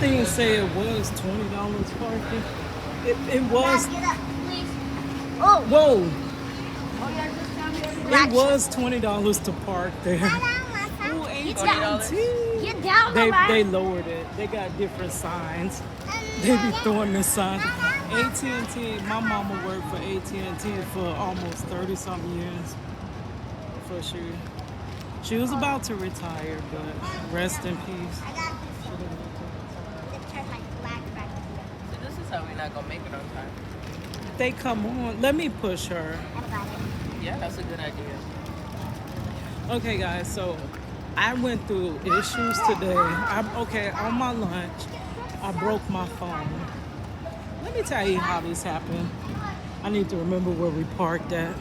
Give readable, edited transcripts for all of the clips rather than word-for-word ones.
thing say it was $20 parking. It was. Get up, please. Oh. Whoa! Oh, you're just down here. It was $20 to park there. Ooh, AT&T. Get down, Mama. They lowered it. They got different signs. They be throwing the sign. AT&T. My mama worked for AT&T for almost 30-something years. For sure. She was about to retire, but rest in peace. I got this. Turn my flag back. So this is how we're not gonna make it on time. They come on. Let me push her. I got it. Yeah, that's a good idea. Okay, guys. So I went through issues today. On my lunch, I broke my phone. Let me tell you how this happened. I need to remember where we parked at.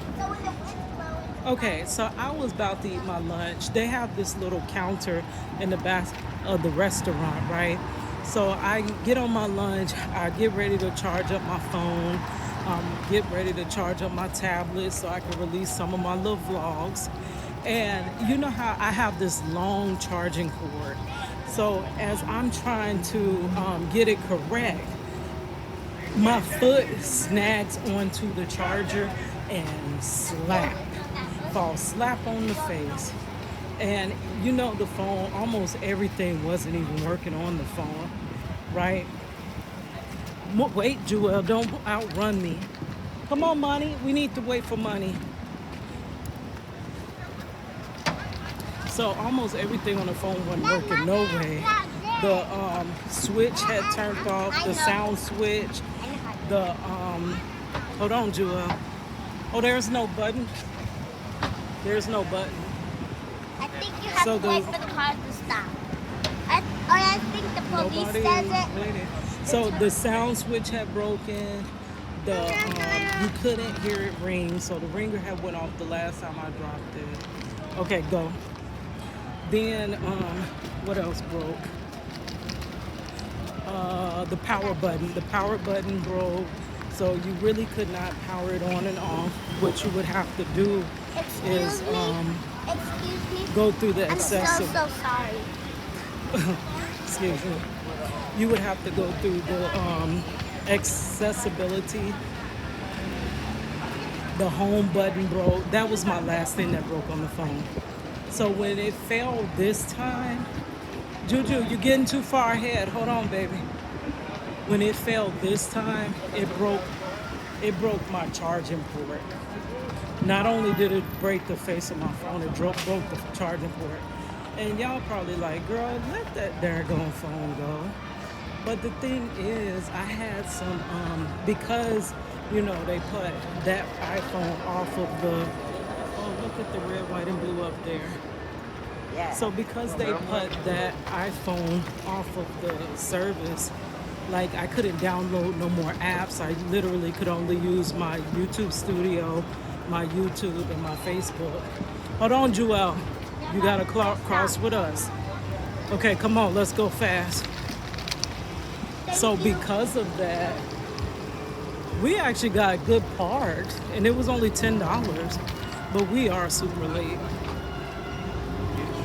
Okay, so I was about to eat my lunch. They have this little counter in the back of the restaurant, right? So I get on my lunch, I get ready to charge up my phone, get ready to charge up my tablet so I can release some of my little vlogs. And you know how I have this long charging cord. So as I'm trying to get it correct, my foot snags onto the charger and fall slap on the face. And you know the phone, almost everything wasn't even working on the phone, right? Wait, Jewel, don't outrun me. Come on, Money, we need to wait for Money. So almost everything on the phone wasn't working, no way. The switch had turned off, the sound switch, the, hold on, Jewel. Oh, there's no button. There's no button. I think you have to wait for the car to stop. I think the police says it. So the sound switch had broken. You couldn't hear it ring. So the ringer had went off the last time I dropped it. Okay, go. Then what else broke? The power button. The power button broke. So you really could not power it on and off. What you would have to do is go through the accessibility. I'm so sorry. Excuse me. You would have to go through the accessibility. The home button broke. That was my last thing that broke on the phone. So when it failed this time, Juju, you're getting too far ahead. Hold on, baby. When it failed this time, it broke my charging port. Not only did it break the face of my phone, it broke the charging port. And y'all probably like, girl, let that daggone phone go. But the thing is, I had some, because, you know, they put that iPhone off of the, oh, look at the red, white, and blue up there. Yeah. So because they put that iPhone off of the service, like I couldn't download no more apps. I literally could only use my YouTube Studio, my YouTube, and my Facebook. Hold on, Jewel. You gotta cross with us. Okay, come on, let's go fast. So because of that, we actually got good parts, and it was only $10, but we are super late.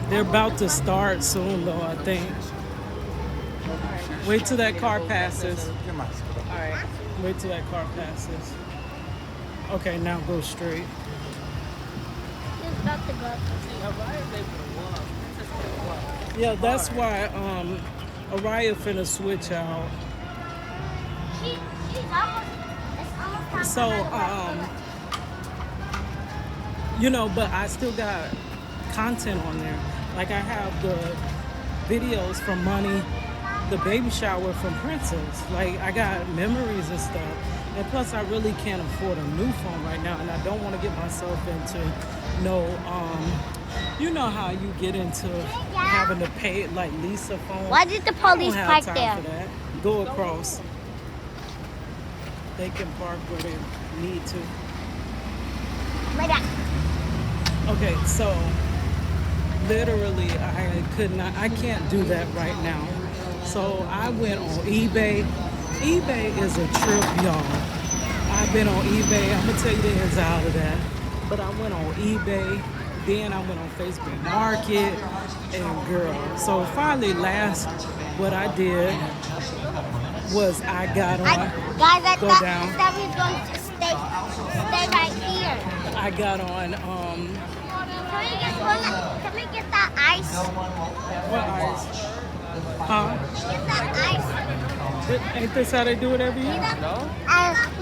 They're about to start soon, though, I think. Wait till that car passes. All right. Wait till that car passes. Okay, now go straight. He's about to go. Now, why is they for Yeah, that's why Araya finna switch out. She's almost. It's almost time So, for her to you know, but I still got content on there. Like I have the videos from Money, the baby shower from Princess. Like I got memories and stuff. And plus I really can't afford a new phone right now, and I don't want to get myself into you know how you get into having to pay like lease a phone. Why did the police park there? For that. Go across. They can park where they need to. Wait up. Okay, so literally I can't do that right now. So I went on eBay. eBay is a trip, y'all. I've been on eBay. I'm gonna tell you the ins out of that. But I went on eBay then I went on Facebook Market and girl. So finally what I did was I got on, Guys, I go thought down. we was going to stay right here. I got on, Can we get that ice? what ice? Huh? Get that ice. Ain't this how they do it every year? No?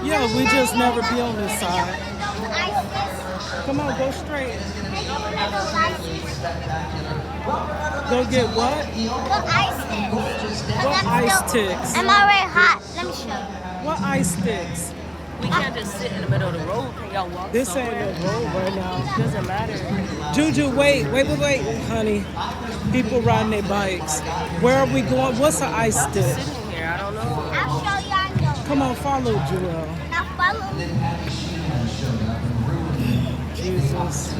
Yeah, we just never be on this side. Those ices. Come on, go straight. Those ices. Go get what? The ices. What ice sticks? I'm already hot. Let me show you. What ice sticks? We can't just sit in the middle of the road. Can y'all walk This somewhere? ain't the road right now. Doesn't matter. Juju, wait, honey. People riding their bikes. Where are we going? What's an ice stick? Sitting here, I don't know. I'll show you. I know. Come on, follow Joel. Now follow me. Jesus.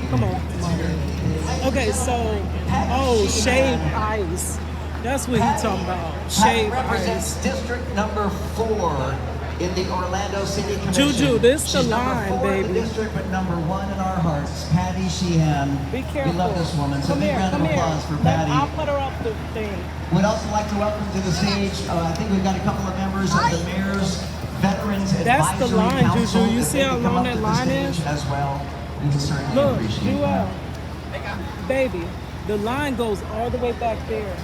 Come on. Okay, so, shaved ice. That's what he's talking about. Shaved represents ice. District number 4 in the Orlando City Commission. Juju, this the She's line, number 4 in baby. the district, but number 1 in our hearts. Patty Sheehan. Be careful. We love this woman. So Come big here, round of come here. applause for I'll Patty. put her up the thing. We'd also like to welcome to the stage, I think we've got a couple of members of the Mayor's Veterans That's the Advisory line, Council. Juju. You If see they how could come long up that to the line stage is? as well. We can certainly Look, appreciate Joel. that. Baby, the line goes all the way back there.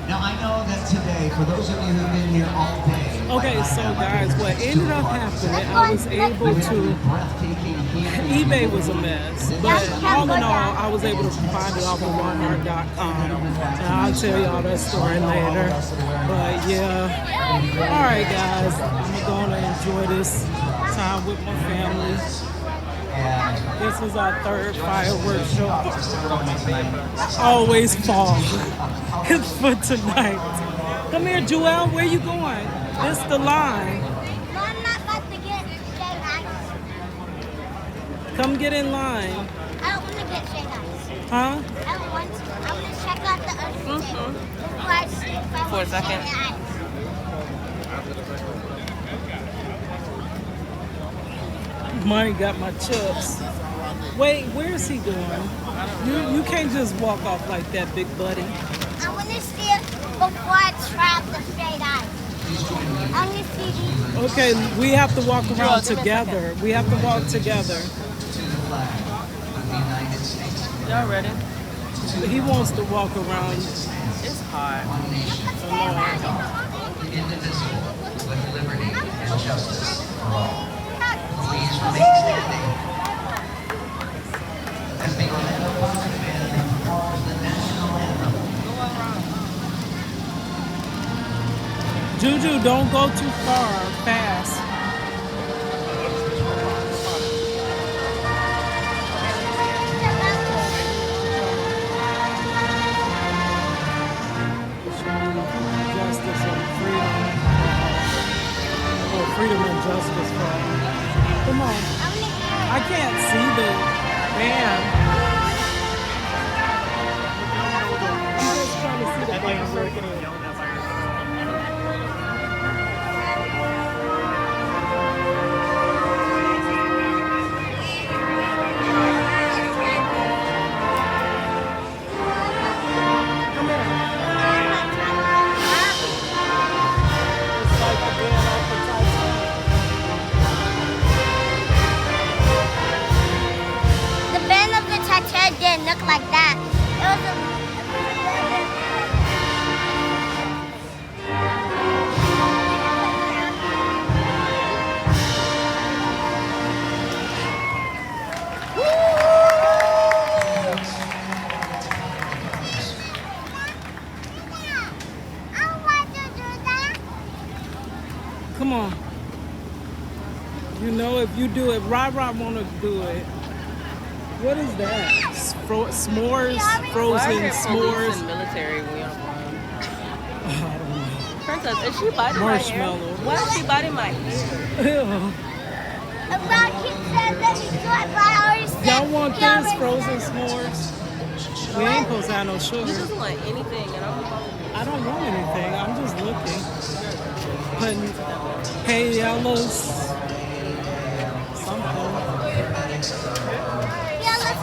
Now I know that today, for those of you who've been here all day. Okay, so guys, what ended up happening, I was able to, eBay was a mess, but all in all, I was able to find it off of Walmart.com, and I'll tell y'all that story later, but yeah, alright guys, I'm gonna enjoy this time with my family. This is our third fireworks show. Always fall. It's for tonight. Come here, Joel. Where you going? This the line. No, I'm not about to get shaved ice. Come get in line. I don't want to get shaved ice. Huh? I don't want to. I want to check out the other thing. Before I sleep. For a second. Money got my chips. Wait, where's he going? You can't just walk off like that, big buddy. I want to see it before I try the straight ice. I want to see these. Okay, we have to walk around together. We have to walk together. Y'all ready? He wants to walk around. It's hot. Indivisible, with liberty and justice for all. Please remain standing as the Orlando Concert Band performs the national anthem. Juju, don't go too far. Fast. Justice and freedom. Or freedom and justice for all. Come on. I can't see the band. I'm just trying to see the band. The band of the Titanic didn't look like that. It was a Come on. You know, if you do it, Rod want to do it. What is that? S'mores? Why Frozen are police s'mores? and military uniform? I don't know. Princess, is she biting my hair? Marshmallow. Why is she biting my hair? Ew. about he said that he thought I already said Y'all want he this already frozen said- s'mores? We ain't supposed to have no You sugar. just want anything, and I'm about I don't want anything. I'm just looking. Putting hey yellows. Something. Yeah, let's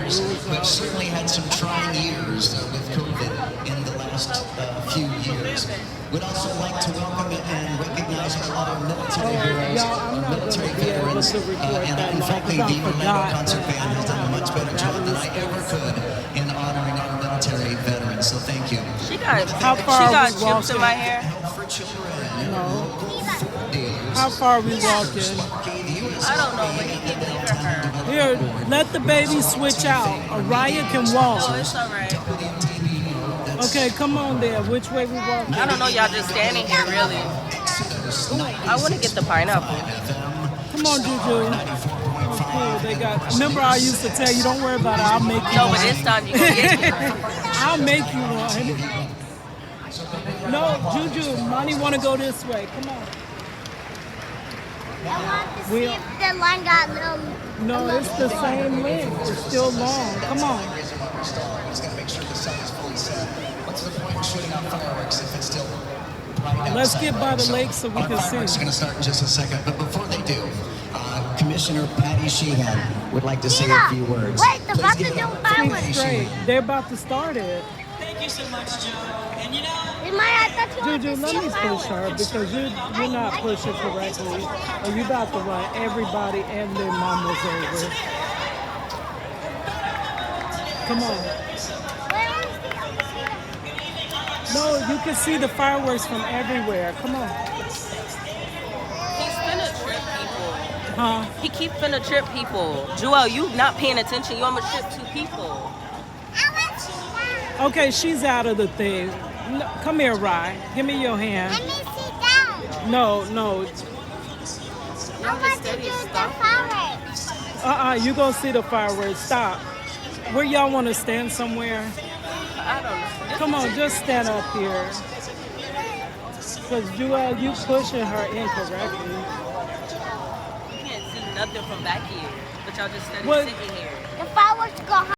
years. We've certainly had some trying years with COVID in the last few years. We'd also like to welcome and recognize our other military heroes, Y'all, I'm our not military gonna be able veterans, to record and that in long fact, the because I Orlando forgot Concert that Band I has don't done a have much a lot better of job than I battery ever space. could in honoring our military veterans. So thank you. She got How far she got we chips in walking? my hair. Help for children. No. Local dealers. How far are we walking? I don't know, but you keep leaving her. Here, let the baby switch out. Araya can No, walk. it's alright. Okay, come on there. Which way we walking? I don't know, y'all just standing here, really. I want to get the pineapple. Come on, Juju. Oh, cool. They got. Remember, I used to tell you, don't worry about it. I'll make you No, one. but this time you gonna get it. I'll make you one. No, Juju, Monty want to go this way. Come on. I want to see if the line got a little. No, it's the same length. It's still long. Come on. He's got to make sure the sun is fully set. What's the point of shooting off fireworks if it's still bright Let's outside, get by right? the lake so we our can fireworks see. are going to start in just a second, but before they do, Commissioner Patty Sheehan would like to say a few words. Wait, they're Please about to give it do up for fireworks. Patty Straight. Sheehan. They're about to start it. Thank you so much, Joe. And you know, I thought you wanted Juju, to let see me a push her fireworks. because you're not pushing correctly. Or you about to run everybody and their mamas over. Come on. Where is the other side? No, you can see the fireworks from everywhere. Come on. He's finna trip people. Huh? He keep finna trip people. Joel, you not paying attention. You almost tripped 2 people. I want to see that. Okay, she's out of the thing. No, come here, Rye. Give me your hand. Let me see that. No. I want to do the fireworks. You gonna see the fireworks. Stop. Where y'all want to stand somewhere? I don't know. Come on, just stand up here. Because Joel, you pushing her incorrectly. You can't see nothing from back here. But y'all just steady What? sitting here. The fireworks go high.